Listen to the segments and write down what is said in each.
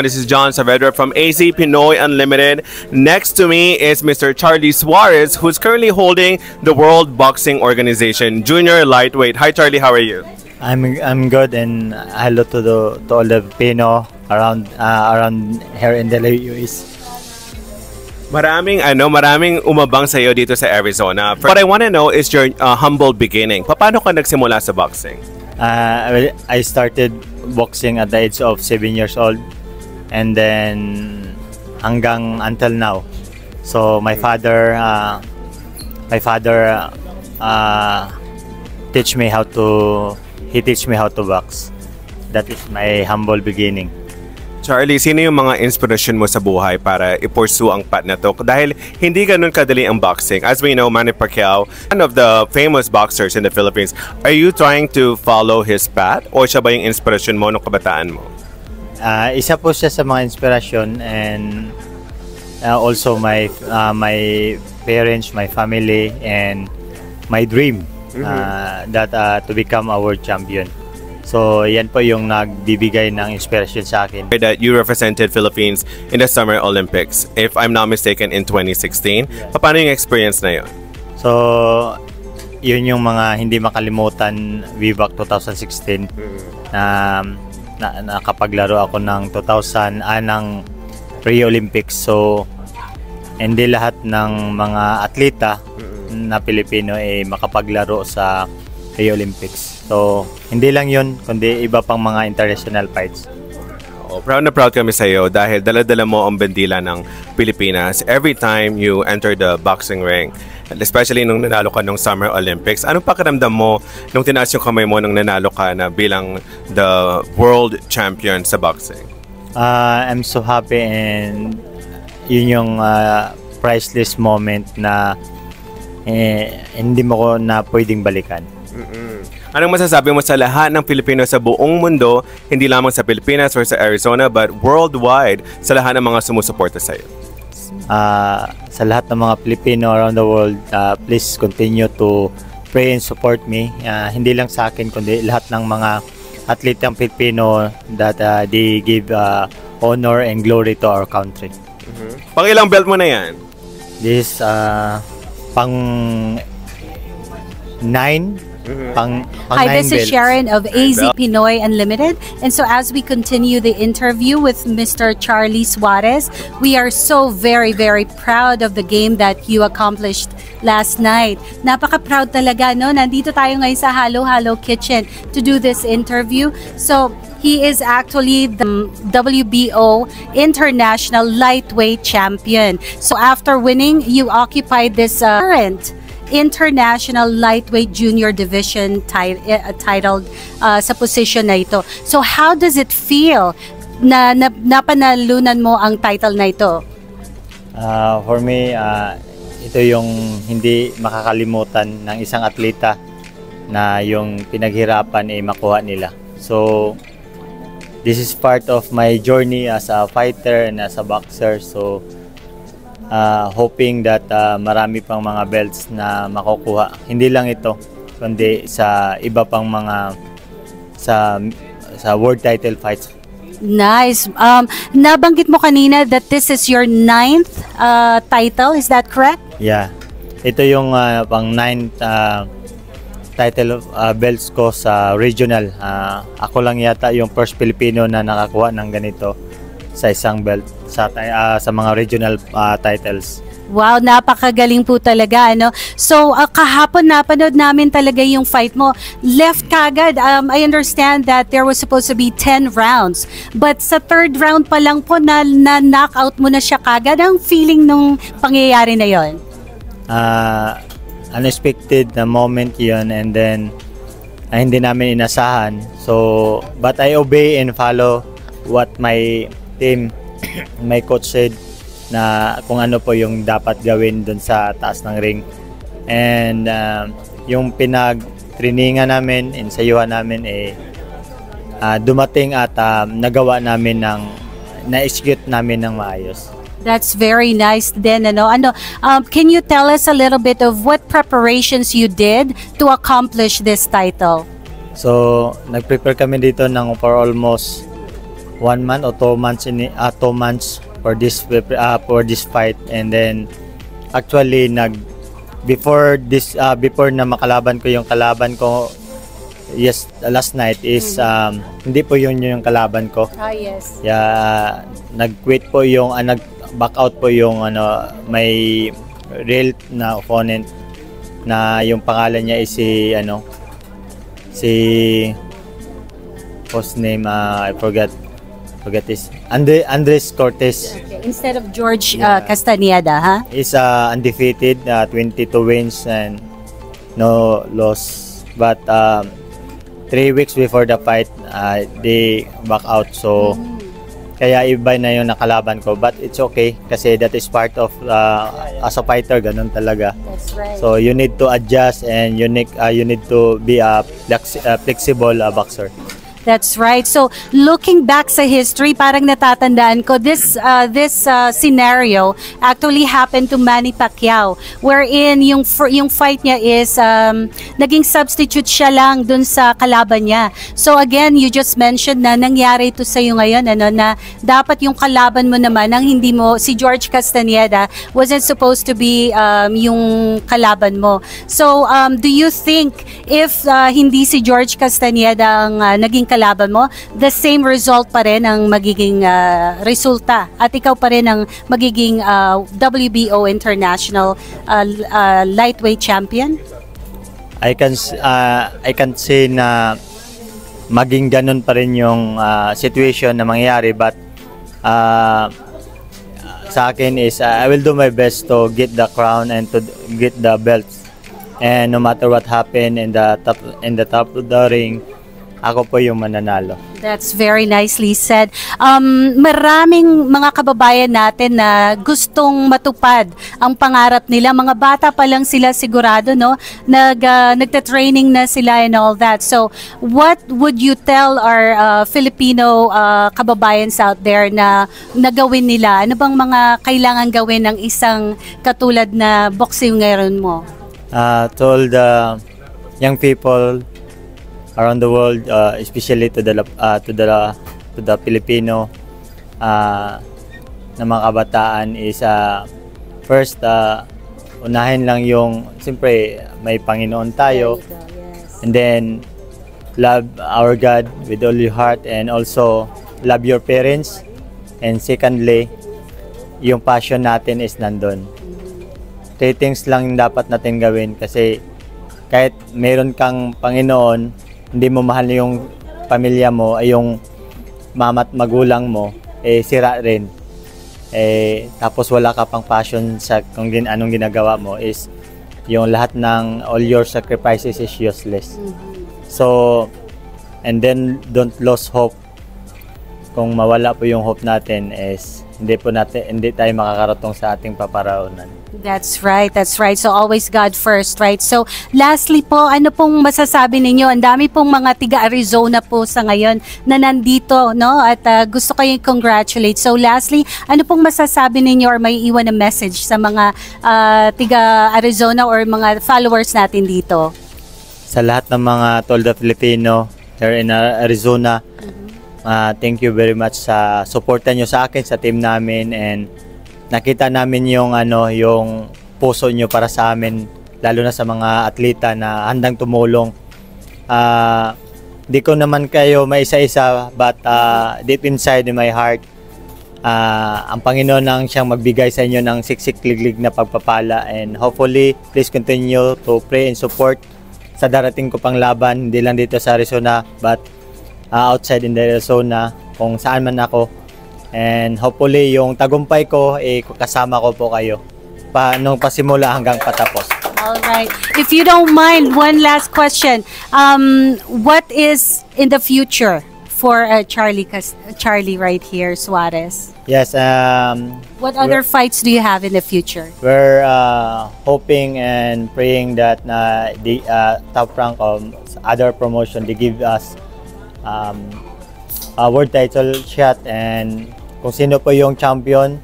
This is John Saavedra from AZ Pinoy Unlimited. Next to me is Mr. Charlie Suarez, who's currently holding the World Boxing Organization Junior Lightweight. Hi Charlie, how are you? I'm good, and hello to all the Filipino around here in the US. Maraming umabang sa iyo dito sa Arizona. What I want to know is your humble beginning. Paano ka nagsimula sa boxing? I started boxing at the age of 7 years old, and then hanggang until now. So my father teach me how to box. That is my humble beginning. Charlie, sino yung mga inspirasyon mo sa buhay para i-pursue ang path na to? Dahil hindi ganun kadali ang boxing. As we know, Manny Pacquiao, one of the famous boxers in the Philippines. Are you trying to follow his path? O siya ba yung inspirasyon mo nung kabataan mo? Isa po siya sa mga inspirasyon, and also my parents, my family, and my dream that to become a world champion. So yan po yung nagbibigay ng inspiration sa akin. That you represented Philippines in the Summer Olympics, if I'm not mistaken, in 2016. Yeah. Paano yung experience na yun? So yun yung mga hindi makalimutan way back 2016 na nakapaglaro ako ng ng Rio Olympics. So hindi lahat ng mga atleta na Pilipino ay makapaglaro sa Rio Olympics. So hindi lang yun, kundi iba pang mga international fights. Proud na proud kami sa iyo dahil dala-dala mo ang bandila ng Pilipinas every time you enter the boxing ring. Especially nung nanalo ka ng Summer Olympics. Anong pakiramdam mo nung tinaas yung kamay mo nung nanalo ka na bilang the world champion sa boxing? I'm so happy, and yun yung priceless moment na hindi mo ko na pwedeng balikan. Anong masasabi mo sa lahat ng Pilipino sa buong mundo, hindi lamang sa Pilipinas or sa Arizona, but worldwide, sa lahat ng mga sumusuporta sa iyo? Sa lahat ng mga Pilipino around the world, please continue to pray and support me. Hindi lang sa akin, kundi lahat ng mga atletang Pilipino that they give honor and glory to our country. Pang ilang belt mo na yan? This pang 9. Hi, this is Sharon of AZ Pinoy Unlimited. And so as we continue the interview with Mr. Charlie Suarez, we are so very, very proud of the game that you accomplished last night. Napaka-proud talaga, no? Nandito tayo ngayon sa Halo Halo Kitchen to do this interview. So he is actually the WBO International Lightweight Champion. So after winning, you occupied this current International Lightweight Junior Division titled sa position na ito. So how does it feel na napanalunan mo ang title na ito? For me, ito yung hindi makakalimutan ng isang atleta na yung pinaghirapan ay makuha nila. So this is part of my journey as a fighter and as a boxer. So hoping that marami pang mga belts na makukuha. Hindi lang ito, kundi sa iba pang mga sa world title fights. Nice. Nabanggit mo kanina that this is your 9th title, is that correct? Yeah. Ito yung pang 9th title belts ko sa regional. Ako lang yata yung first Filipino na nakakuha ng ganito sa isang belt sa mga regional titles. Wow, napakagaling po talaga, ano? So, kahapon napanood namin talaga yung fight mo. Left kagad. I understand that there was supposed to be 10 rounds. But sa 3rd round pa lang po na knockout mo na siya kagad. Ang feeling nung pangyayari na yon? Unexpected na moment yon, and then hindi namin inasahan. So, but I obey and follow what my team, my coach said na kung ano po yung dapat gawin dun sa taas ng ring. And yung pinag-trainingan namin, ensayuhan namin dumating at nagawa namin na-execute namin ng maayos. That's very nice then, ano? Can you tell us a little bit of what preparations you did to accomplish this title? So, nag-prepare kami dito for almost 1 month or 2 months 2 months for this fight, and then actually before na makalaban ko yung kalaban ko last night is hindi po yun yung kalaban ko. Yes. Yeah, nag-quit po yung nag-back out po yung may real na opponent na yung pangalan niya is si whose name I forget this Andres Cortez. Okay. Instead of George Castañeda, huh? He's undefeated, 22 wins and no loss, but 3 weeks before the fight they back out, so kaya iba na yung nakalaban ko, but it's okay kasi that is part of as a fighter, ganun talaga. That's right. So you need to adjust and you need to be a flexible boxer. That's right. So looking back sa history, parang natatandaan ko this scenario actually happened to Manny Pacquiao, wherein yung fight niya is naging substitute siya lang dun sa kalaban niya. So again, you just mentioned na nangyari ito sa iyo ngayon, na dapat yung kalaban mo naman ang hindi mo, si George Castañeda wasn't supposed to be yung kalaban mo. So do you think if hindi si George Castañeda ang naging kalaban mo, the same result pa rin ang magiging resulta at ikaw pa rin ang magiging WBO International lightweight champion? I can say na maging ganun pa rin yung situation na mangyayari, but sa akin is I will do my best to get the crown and to get the belts, and no matter what happen in the top of the ring, ako po yung mananalo. That's very nicely said. Maraming mga kababayan natin na gustong matupad ang pangarap nila. Mga bata pa lang sila sigurado, no? Nagta-training na sila and all that. So, what would you tell our Filipino kababayans out there na nagawin nila? Ano bang mga kailangan gawin ng isang katulad na boxing ngayon mo? To all the young people around the world, especially to the Filipino na mga kabataan is first unahin lang yung siyempre may Panginoon tayo, and then love our God with all your heart, and also love your parents, and secondly yung passion natin is nandun. 3 things lang dapat natin gawin, kasi kahit meron kang Panginoon, hindi mo mahal yung pamilya mo, ay yung mama't magulang mo, sira rin. Tapos wala ka pang passion sa kung anong ginagawa mo, is yung lahat ng all your sacrifices is useless. So, and then don't lose hope. Kung mawala po yung hope natin, is hindi tayo makakarating sa ating paparaunan. That's right. So always God first, right? So lastly po, ano pong masasabi ninyo? Ang dami pong mga tiga Arizona po sa ngayon na nandito, no? At gusto kayong congratulate. So lastly, ano pong masasabi ninyo or may iwan na message sa mga tiga Arizona or mga followers natin dito? Sa lahat ng mga Tolda Filipino here in Arizona, thank you very much sa suporta nyo sa akin, sa team namin, and nakita namin yung puso nyo para sa amin, lalo na sa mga atleta na handang tumulong. Di ko naman kayo maisa-isa, but deep inside in my heart, ang Panginoon ang siyang magbigay sa inyo ng siksik-liglig na pagpapala, and hopefully please continue to pray and support sa darating ko pang laban, hindi lang dito sa Arizona, but outside in the Arizona, kung saan man ako. And hopefully yung tagumpay ko, kasama ko po kayo nung pasimula hanggang patapos. All right. If you don't mind, one last question. What is in the future for Charlie right here, Suarez? Yes. What other fights do you have in the future? We're hoping and praying that the Top Rank of other promotion, they give us a world title shot, and kung sino po yung champion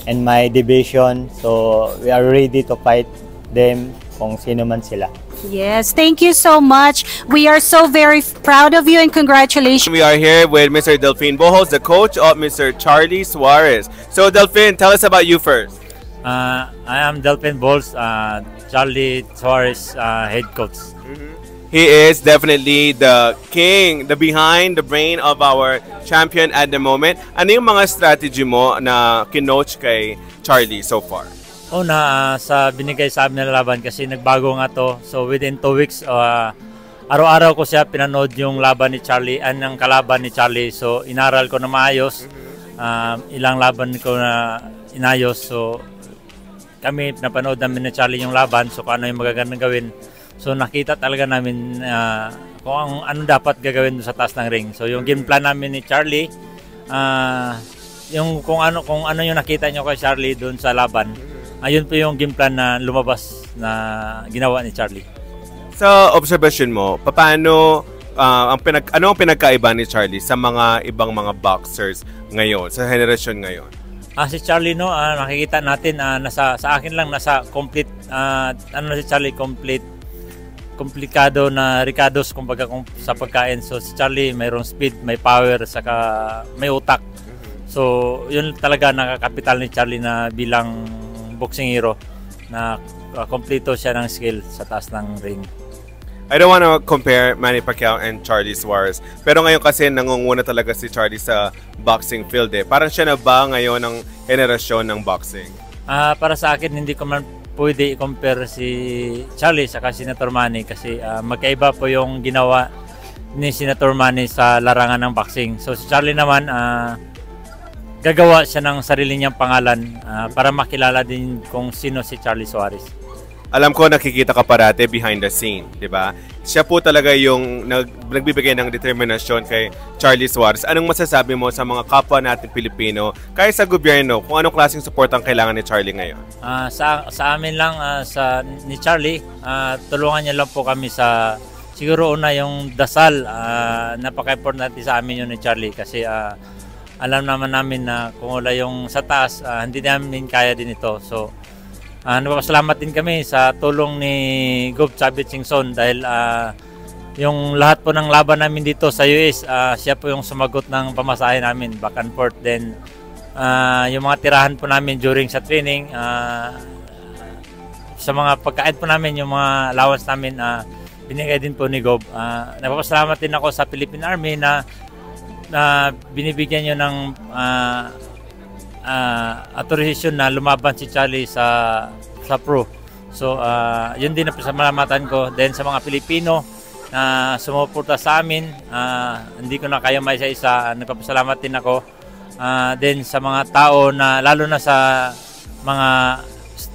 in my division, so we are ready to fight them kung sino man sila. Yes, thank you so much. We are so very proud of you and congratulations. We are here with Mr. Delphine Bohos, the coach of Mr. Charlie Suarez. So Delphine, tell us about you first. I am Delphine Bohos, Charlie Suarez head coach. He is definitely the king, the behind, the brain of our champion at the moment. Ano yung mga strategy mo na kinoach kay Charlie so far? Una, sa binigay sa amin na laban kasi nagbago nga to. So within 2 weeks, araw-araw ko siya pinanood yung laban ni Charlie, ang kalaban ni Charlie. So inaral ko na maayos, ilang laban ko na inayos. So kami napanood namin ni Charlie yung laban, so kung ano yung magagandang gawin. So nakita talaga namin kung ano dapat gagawin sa taas ng ring. So yung game plan namin ni Charlie, yung kung ano yung nakita nyo kay Charlie doon sa laban, ayun po yung game plan na lumabas na ginawa ni Charlie. Sa observation mo, paano ano ang pinagkaiba ni Charlie sa mga ibang mga boxers ngayon, sa henerasyon ngayon? Si Charlie, no, nakikita natin sa akin lang nasa complete si Charlie, komplikado na ricados kumbaga sa pagkain. So si Charlie mayroong speed, may power, saka may utak. So yun talaga nakakapital ni Charlie na bilang boxing hero, na kompleto siya ng skill sa taas ng ring. I don't want to compare Manny Pacquiao and Charlie Suarez, pero ngayon kasi nangunguna talaga si Charlie sa boxing field eh. Parang siya na ba ngayon ng henerasyon ng boxing? Para sa akin, hindi ko man pwede i-compare si Charlie sa Senator Manny kasi magkaiba po yung ginawa ni Senator Manny sa larangan ng boxing. So si Charlie naman, gagawa siya ng sarili niyang pangalan para makilala din kung sino si Charlie Suarez. Alam ko nakikita ka parate behind the scene, di ba? Siya po talaga yung nagbibigay ng determinasyon kay Charlie Suarez. Anong masasabi mo sa mga kapwa natin Pilipino, kaya sa gobyerno, kung anong klaseng support ang kailangan ni Charlie ngayon? Sa amin lang, ni Charlie, tulungan niya lang po kami sa, siguro una yung dasal, napaka-important natin sa amin yun ni Charlie kasi alam naman namin na kung wala yung sa taas, hindi namin kaya din ito. So, napapasalamat din kami sa tulong ni Gov Chavez Singson dahil yung lahat po ng laban namin dito sa US, siya po yung sumagot ng pamasahe namin back and forth. Then yung mga tirahan po namin during sa training, sa mga pagkain po namin, yung mga allowance namin, binigay din po ni Gov. Napapasalamat din ako sa Philippine Army na binibigyan nyo ng authorization na lumaban si Charlie sa pro. So yun din ang pasalamatan ko. Then sa mga Pilipino na sumuporta sa amin, hindi ko na kaya may isa-isa, nagpapasalamat din ako. Then sa mga tao na lalo na sa mga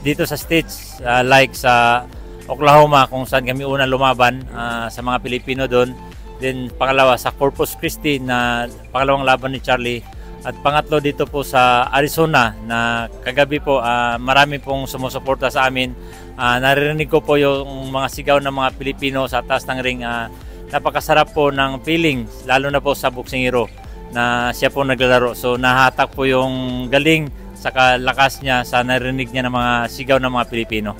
dito sa states, like sa Oklahoma kung saan kami unang lumaban, sa mga Pilipino doon. Then pangalawa sa Corpus Christi na pangalawang laban ni Charlie. At pangatlo dito po sa Arizona na kagabi po marami pong sumusuporta sa amin. Naririnig ko po yung mga sigaw ng mga Pilipino sa taas ng ring. Napakasarap po ng feeling, lalo na po sa boxing hero na siya po naglalaro. So nahatak po yung galing sa lakas niya sa narinig niya ng mga sigaw ng mga Pilipino.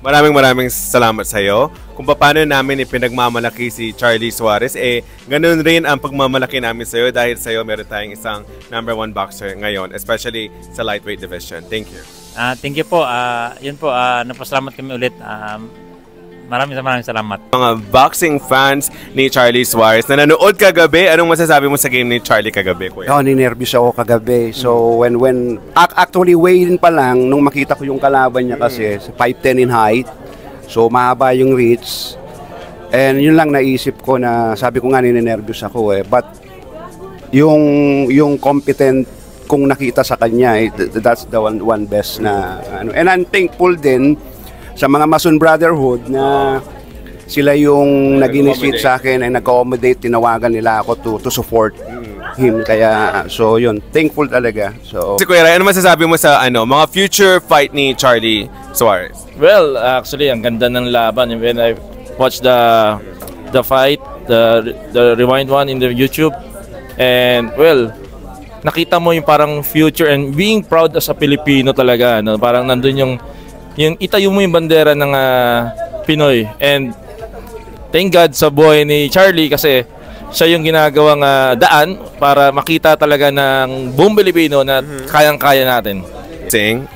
Maraming salamat sa iyo. Kung paano namin ipinagmamalaki si Charlie Suarez, ganun rin ang pagmamalaki namin sa iyo dahil sa iyo meron tayong isang #1 boxer ngayon, especially sa lightweight division. Thank you. Thank you po. Yun po, napasalamat kami ulit. Maraming salamat. Mga boxing fans ni Charlie Suarez na nanood kagabi, anong masasabi mo sa game ni Charlie kagabi, kuya? Ninervous ako kagabi. So when actually weigh-in pa lang nung makita ko yung kalaban niya kasi 5'10" in height. So mahaba yung reach. And yun lang naisip ko na sabi ko nga ninervous ako But yung competent kung nakita sa kanya, that's the one best na ano. And I'm thankful din sa mga Mason Brotherhood na sila yung nag-initiate sa akin ay nag-accommodate, tinawagan nila ako to support him. Kaya so yun, thankful talaga. So si Kuya Ray, ano masasabi mo sa mga future fight ni Charlie Suarez? Well, actually ang ganda ng laban. When I watched the fight, the rewind one in the YouTube, and well, nakita mo yung parang future and being proud as a Filipino talaga, no? Parang nandun yung itayo mo yung bandera ng Pinoy. And thank God sa buhay ni Charlie kasi siya yung ginagawang daan para makita talaga ng buong Pilipino na kayang-kaya natin.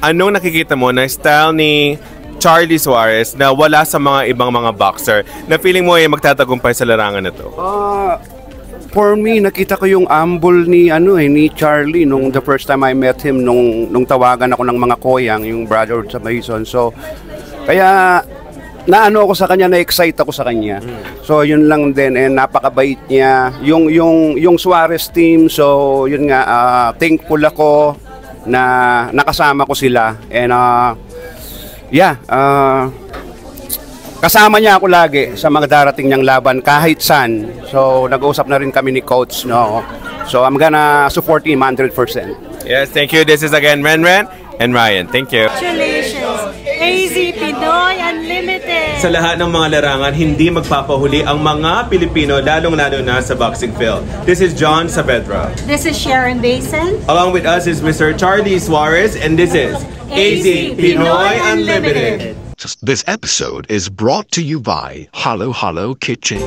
Anong nakikita mo na style ni Charlie Suarez na wala sa mga ibang mga boxer na feeling mo ay magtatagumpay sa larangan na to? For me, nakita ko yung humble ni ni Charlie nung the first time I met him nung tawagan ako ng mga koyang, yung brotherhood sa Mason. So kaya naano ako sa kanya, na-excite ako sa kanya. So yun lang din, and napakabait niya. Yung Suarez team, so yun nga, thankful ako na nakasama ko sila. And kasama niya ako lagi sa mga darating niyang laban kahit saan. So nag-usap na rin kami ni coach, no. So I'm gonna support him 100%. Yes, thank you. This is again Renren and Ryan. Thank you. Congratulations, AZ Pinoy Unlimited! Sa lahat ng mga larangan, hindi magpapahuli ang mga Pilipino, lalong-lalo na sa boxing field. This is John Saavedra. This is Sharon Basin. Along with us is Mr. Charlie Suarez, and this is AZ Pinoy Unlimited. This episode is brought to you by Halo Halo Kitchen.